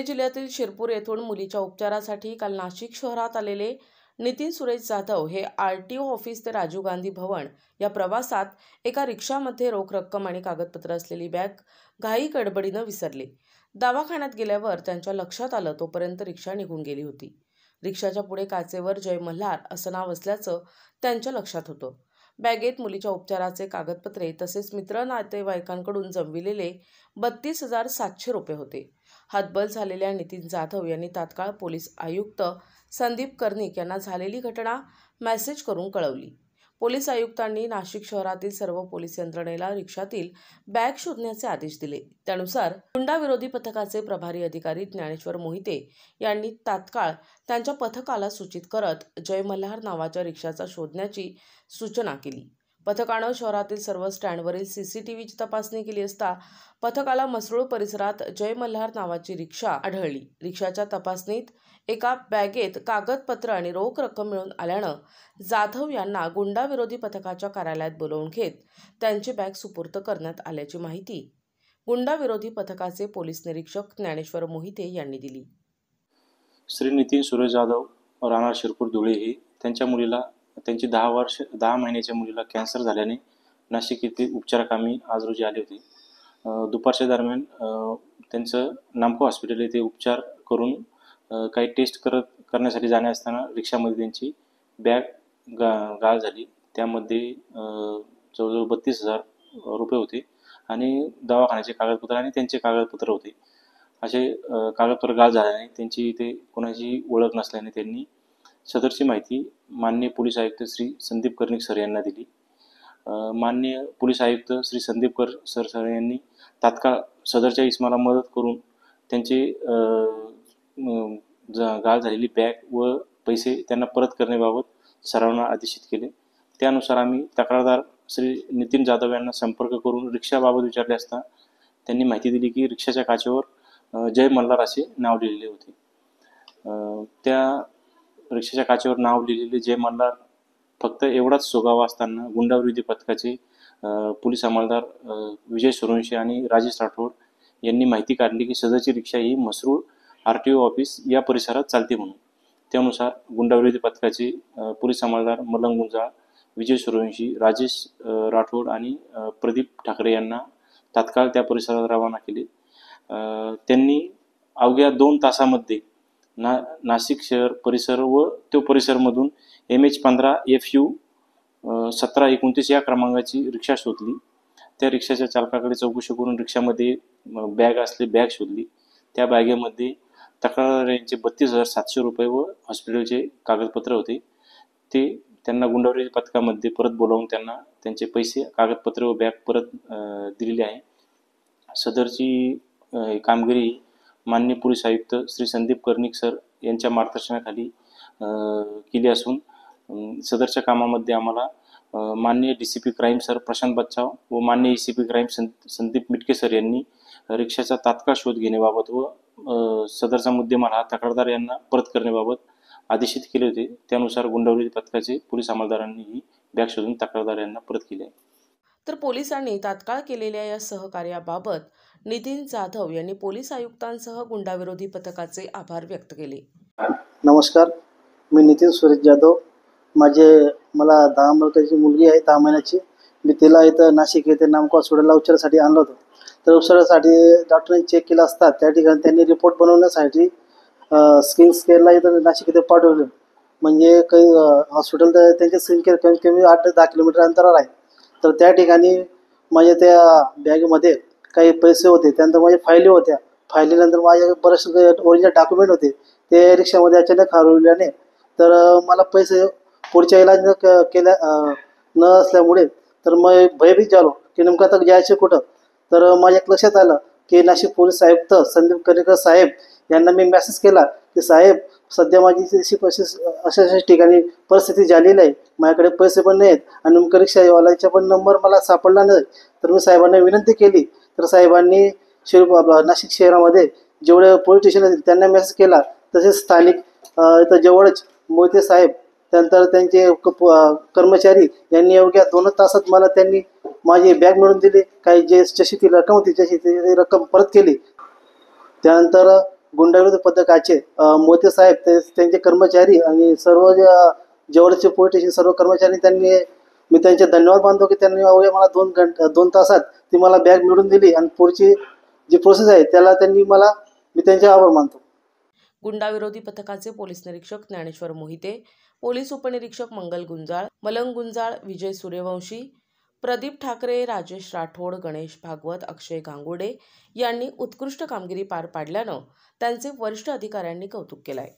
जिल्ह्यातील शिरपूर येथून मुलीच्या उपचारासाठी काल नाशिक शहरात आलेले नितीन सुरेश जाधव हे आरटीओ ऑफिस ते राजीव गांधी भवन या प्रवासात एका रिक्षामध्ये रोख रक्कम आणि कागदपत्र असलेली बॅग घाई गडबडीनं विसरले। दवाखान्यात गेल्यावर त्यांच्या लक्षात आलं तोपर्यंत रिक्षा निघून गेली होती। रिक्षाच्या पुढे काचेवर जय मल्हार असं नाव असल्याचं त्यांच्या लक्षात होतं। बॅगेत मुलीच्या उपचाराचे कागदपत्रे तसेच मित्र नातेवाईकांकडून जमविलेले 32,700 रुपये होते। हतबल झालेल्या नितीन जाधव यांनी तात्काळ पोलीस आयुक्त संदीप कर्णिक यांना झालेली घटना मेसेज करून कळवली। पोलीस आयुक्तांनी नाशिक शहरातील सर्व पोलीस यंत्रणेला रिक्षातील बॅग शोधण्याचे आदेश दिले। त्यानुसार गुंडाविरोधी पथकाचे प्रभारी अधिकारी ज्ञानेश्वर मोहिते यांनी तात्काळ त्यांच्या पथकाला सूचित करत जय मल्हार नावाच्या रिक्षाचा शोधण्याची सूचना केली। पथकानं शहरातील सर्व स्टँडवरील सीसीटीव्हीची तपासणी केली असता पथकाला मसरूळ परिसरात जय मल्हार नावाची रिक्षा आढळली। रिक्षाच्या तपासणीत एका बॅगेत कागदपत्र आणि रोख रक्कम मिळून आल्यानं जाधव यांना गुंडाविरोधी पथकाच्या कार्यालयात बोलावून घेत त्यांची बॅग सुपूर्द करण्यात आल्याची माहिती गुंडाविरोधी पथकाचे पोलीस निरीक्षक ज्ञानेश्वर मोहिते यांनी दिली। श्री नितीन सुरेश जाधव राहणार शिरपूर धुळे हे त्यांच्या मुलीला त्यांची 10 महिन्याच्या मुलीला कॅन्सर झाल्याने नाशिक येथे उपचाराकामी आज रोजी आले होते। दुपारच्या दरम्यान त्यांचं नामको हॉस्पिटल येथे उपचार करून काही टेस्ट करण्यासाठी जाणे असताना रिक्षामध्ये त्यांची बॅग गाळ झाली। त्यामध्ये जवळजवळ 32,000 रुपये होते आणि दवाखान्याचे कागदपत्र आणि त्यांचे कागदपत्र होते। असे कागदपत्र गाळ झाल्याने त्यांची इथे कोणाची ओळख नसल्याने त्यांनी सदरची माहिती माननीय पोलीस आयुक्त श्री संदीप कर्णिक सर यांना दिली। माननीय पोलीस आयुक्त श्री संदीप सर यांनी तात्काळ सदरच्या इसमाला मदत करून त्यांचे गाळ झालेली बॅग व पैसे त्यांना परत करण्याबाबत सर्वांना आदेशित केले। त्यानुसार आम्ही तक्रारदार श्री नितीन जाधव यांना संपर्क करून रिक्षाबाबत विचारले असता त्यांनी माहिती दिली की रिक्षाच्या काचेवर जय मल्हार असे नाव लिहिलेले होते। त्या रिक्षाच्या काचेवर नाव लिहिलेले जय मल्हार फक्त एवढाच सुगावा असताना गुंडाविरोधी पथकाचे पोलीस अंमलदार विजय सूर्यवंशी आणि राजेश राठोड यांनी माहिती काढली की सदरची रिक्षा ही मसरूळ आरटीओ ऑफिस या परिसरात चालते म्हणून। त्यानुसार गुंडाविरोधी पथकाचे पोलीस अंमलदार मलंग गुंजाळ, विजय सूर्यवंशी, राजेश राठोड आणि प्रदीप ठाकरे यांना तात्काळ त्या परिसरात रवाना केले। त्यांनी अवघ्या 2 तासामध्ये नाशिक शहर परिसर व तो परिसरमधून MH15 FU 1729 या क्रमांकाची रिक्षा शोधली। त्या रिक्षाच्या चालकाकडे चौकशी करून रिक्षामध्ये बॅग शोधली। त्या बॅगेमध्ये तक्रारदारांचे 32,700 रुपये व हॉस्पिटलचे कागदपत्र होते। ते त्यांना गुंडाविरोधी पथकामध्ये परत बोलावून त्यांना त्यांचे पैसे, कागदपत्र व बॅग परत दिलेली आहे। सदरची कामगिरी माननीय पोलीस आयुक्त श्री संदीप कर्णिक सर यांच्या मार्गदर्शनाखाली केली असून सदरच्या कामामध्ये आम्हाला माननीय DCP क्राईम सर प्रशांत बच्चाव व माननीय ECP crime Sandeep Mitke sir यांनी रिक्षाचा तात्काळ शोध घेण्याबाबत व सदरचा मुद्देमाल हा तक्रारदार यांना परत करण्याबाबत आदेशित केले होते। त्यानुसार गुंडाविरोधी पथकाचे पोलीस अंमलदारांनी ही बॅग शोधून तक्रारदार यांना परत केली आहे। तर पोलिसांनी तात्काळ केलेल्या या सहकार्याबाबत नितीन जाधव यांनी पोलीस आयुक्तांसह गुंडाविरोधी पथकाचे आभार व्यक्त केले। नमस्कार, मी नितीन सुरेश जाधव। मला 10 वर्षाची मुलगी आहे, 10 महिन्याची। मी तिला इथं नाशिक येथे नामको हॉस्पिटलला उपचारासाठी आणलं होतं। तर उपचारासाठी डॉक्टरांनी चेक केलं असता त्या ठिकाणी त्यांनी रिपोर्ट बनवण्यासाठी स्किन केअरला इथं नाशिक येथे पाठवलं। म्हणजे काही हॉस्पिटल तर त्यांचे स्किन केअर कमीत कमी 8 ते 10 किलोमीटर अंतरावर आहे। तर त्या ठिकाणी माझ्या त्या बॅगमध्ये काही पैसे होते, त्यानंतर माझ्या फायली होत्या। फायलीनंतर माझ्या बरेचसे ओरिजिनल डॉक्युमेंट होते, ते रिक्षामध्ये अचानक हरवल्याने तर मला पैसे पुढच्या इलाज न असल्यामुळे तर मी भयभीत झालो की नेमकं आता जायचं कुठं। तर माझ्या लक्षात आलं की नाशिक पोलीस आयुक्त संदीप कर्णिकर साहेब यांना मी मेसेज केला की साहेब, सध्या माझी अशा ठिकाणी परिस्थिती झालेली आहे, माझ्याकडे पैसे पण नाहीत आणि नेमकं रिक्षावाल्याचा पण नंबर मला सापडला नाही। तर मी साहेबांना विनंती केली, तर साहेबांनी नाशिक शहरामध्ये जेवढे पोलीस स्टेशन आहेत त्यांना मेसेज केला। तसेच स्थानिक इथं जवळच मोहिते साहेब, त्यानंतर त्यांचे कर्मचारी यांनी अवघ्या 2 तासात मला त्यांनी माझी बॅग मिळवून दिली। काही जशी ती रक्कम होती तशी ती रक्कम परत केली। त्यानंतर गुंडाविरोधी पथकाचे मोते साहेब त्यांचे कर्मचारी आणि सर्व जवळचे पोलीस स्टेशन सर्व कर्मचारी मी त्यांचे धन्यवाद मानतो की त्यांनी अवघ्या मला 2 तासात ती मला बॅग मिळवून दिली आणि पुढची जी प्रोसेस आहे त्याला मी त्यांचे आभार मानतो. गुंडाविरोधी पथकाचे पोलीस निरीक्षक ज्ञानेश्वर मोहिते, पोलीस उपनिरीक्षक मंगल गुंजाळ, मलंग गुंजाळ, विजय सूर्यवंशी, प्रदीप ठाकरे, राजेश राठोड, गणेश भागवत, अक्षय गांगुडे यांनी उत्कृष्ट कामगिरी पार पाडल्यानं त्यांचे वरिष्ठ अधिकाऱ्यांनी कौतुक केलंय.